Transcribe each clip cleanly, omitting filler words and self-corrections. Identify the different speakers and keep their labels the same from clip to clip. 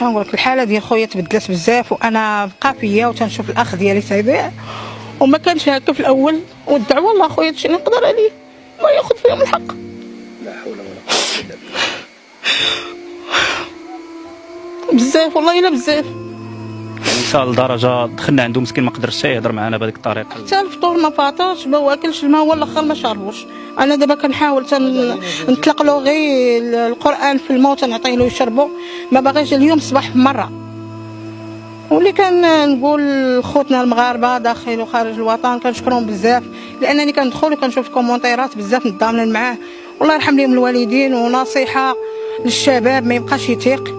Speaker 1: نقول لك الحاله ديال خويا تبدلت بزاف، وانا بقى فيا وتنشوف الاخ ديالي تيضيع، وما كانش هكا في الاول، والدعوه الله خويا هادشي اللي نقدر عليه ما ياخذ فيهم الحق.
Speaker 2: لا حول ولا قوه الا بالله.
Speaker 1: بزاف والله الا بزاف،
Speaker 3: وصل لدرجه دخلنا عنده مسكين ما قدرش يهضر معنا بهذيك الطريقه.
Speaker 1: حتى الفطور ما فاطرش، ما واكلش الماء، هو الاخر ما شربوش. انا دابا كنحاول نطلق له غير القران في الماء تنعطيه له يشربو، ما باغيش. اليوم صباح مره. واللي كنقول خوتنا المغاربه داخل وخارج الوطن كنشكرهم بزاف، لانني كندخل وكنشوف الكومونتيرات بزاف متضامنين معاه، والله يرحم لهم الوالدين. ونصيحه للشباب ما يبقاش يثيق،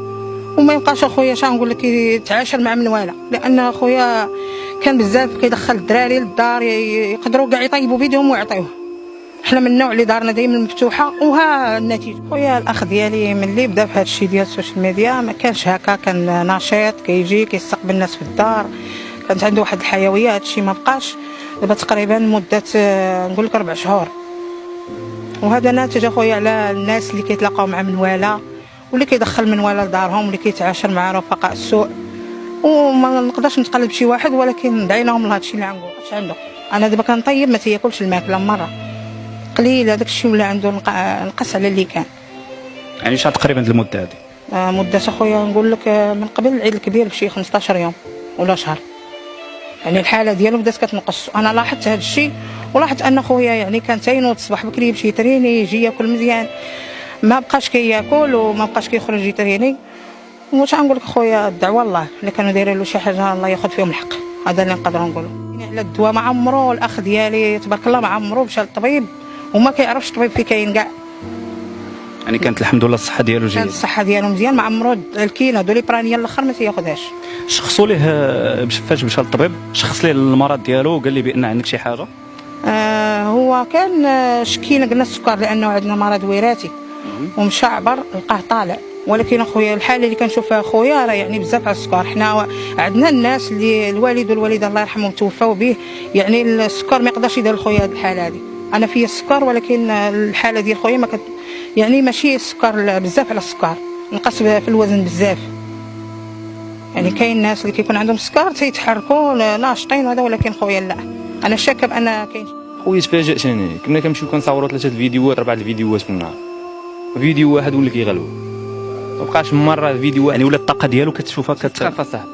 Speaker 1: وما يبقاش اخويا نقول لك يتعاشر مع منواله، لان اخويا كان بزاف كيدخل الدراري للدار يقدروا كاع يطيبوا بيدهم ويعطيوه. حنا من النوع اللي دارنا دائما مفتوحه، وها النتيجه. خويا الاخ ديالي ملي بدا في هذا الشيء ديال السوشيال ميديا ما كانش هكا، كان نشيط كيجي كيستقبل الناس في الدار، كانت عنده واحد الحيويه. هذا الشيء ما بقاش دابا تقريبا مده نقول لك 4 شهور، وهذا ناتج اخويا على الناس اللي كيتلاقاو مع منواله، واللي كيدخل منواله لدارهم، واللي كيتعاشر مع رفقاء السوء. وما نقدرش نتقلب شي واحد، ولكن دعيناهم لهذا الشيء اللي عنده. انا دابا كنطيب ما تياكلش الماكله مره قليل، هذاك الشيء ولا عنده نقص على اللي كان.
Speaker 3: يعني شحال تقريبا المده هذه؟
Speaker 1: مده اخويا نقول لك من قبل العيد الكبير بشي 15 يوم ولا شهر، يعني الحاله ديالو بدات كتنقص. انا لاحظت هذا الشيء، ولاحظت ان خويا يعني كان تينوض الصباح بكري يمشي يتريني، يجي ياكل مزيان، ما بقاش كياكل وما بقاش كيخرج يتريني. واش غنقول لك خويا، الدعوه الله اللي كانوا دايرين له شي حاجه الله ياخذ فيهم الحق، هذا اللي نقدروا نقولوا. يعني على الدواء ما عمرو الاخ ديالي تبارك الله ما عمرو مشى للطبيب وما كيعرفش الطبيب فين كاين كاع.
Speaker 3: يعني كانت الحمد لله الصحه ديالو جيده؟
Speaker 1: كانت الصحه ديالو مزيان، ما عمرو الكينه دوليبرانيه الاخر ما تياخذهاش.
Speaker 3: شخصوا ليه فاش مشى للطبيب شخص ليه المرض ديالو وقال لي بان عندك شي حاجه؟
Speaker 1: هو كان شكينا قلنا السكر، لانه عندنا مرض وراثي ومشى عبر لقاه طالع. ولكن اخويا الحاله اللي كنشوفها اخويا راه يعني بزاف على السكر. حنا عندنا الناس اللي الوالد والوالده الله يرحمهم توفاو به، يعني السكر ما يقدرش يدير خويا هذه الحاله هذه. انا فيا السكر، ولكن الحاله ديال خويا ما يعني ماشي السكر بزاف على السكر، نقص في الوزن بزاف. يعني كاين الناس اللي كيكون عندهم السكر تيتحركوا ناشطين وهذا، ولكن خويا لا، انا شاكه بان كاين.
Speaker 4: خويا تفاجأت انا، كنا كنمشيو كنصوروا 3 الفيديوهات 4 الفيديوهات في النهار، فيديو واحد ولا كيغلبو، ما بقاش مره فيديو واحد.
Speaker 3: يعني ولا الطاقه ديالو كتشوفها
Speaker 4: كتخاف صاحبي،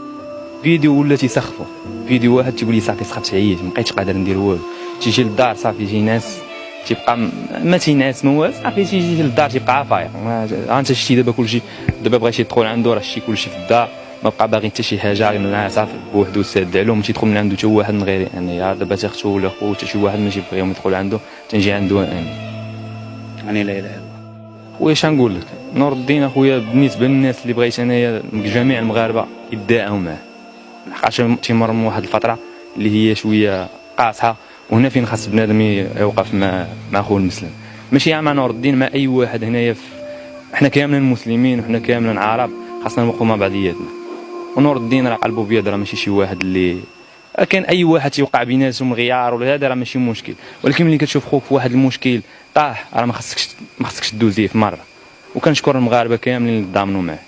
Speaker 4: فيديو ولا تيسخفوا، فيديو واحد تيقول لي صافي سخفت عييت ما بقيتش قادر ندير والو. تيجي للدار صافي شي ناس تيبقى ما تينعس ما والو، صافي تيجي للدار تيبقى فايق. انت شتي دابا كلشي، دابا بغيتي يدخل عنده راه شتي كلشي في الدار، ما بقى باغي حتى شي حاجه، صافي بوحدو ساد عليهم. تيدخل من عنده حتى واحد من غيري انا، دابا تاختو ولا خو حتى شي واحد ما تيبغيهم يدخل عنده، تنجي عنده انا.
Speaker 3: يعني لا اله الا الله.
Speaker 4: واش نقول لك، نور الدين اخويا بالنسبه للناس اللي بغيت انايا جميع المغاربه يدعوا معاه، لحقاش تيمر من واحد الفتره اللي هي شويه قاصحه، وهنا فين خاص بنادم يوقف مع خوه المسلم، ماشي مع نور الدين، مع اي واحد هنايا. حنا كاملين مسلمين وحنا كاملين عرب، خاصنا نوقفوا مع بعضياتنا. ونور الدين راه قلبو ابيض، راه ماشي شي واحد اللي كان اي واحد تيوقع بيناتهم غيار ولا هذا راه ماشي مشكل، ولكن ملي كتشوف خوك في واحد المشكل طاح راه ما خصكش تدوز ليه في مره. وكنشكر المغاربه كاملين اللي ضامنوا معاه.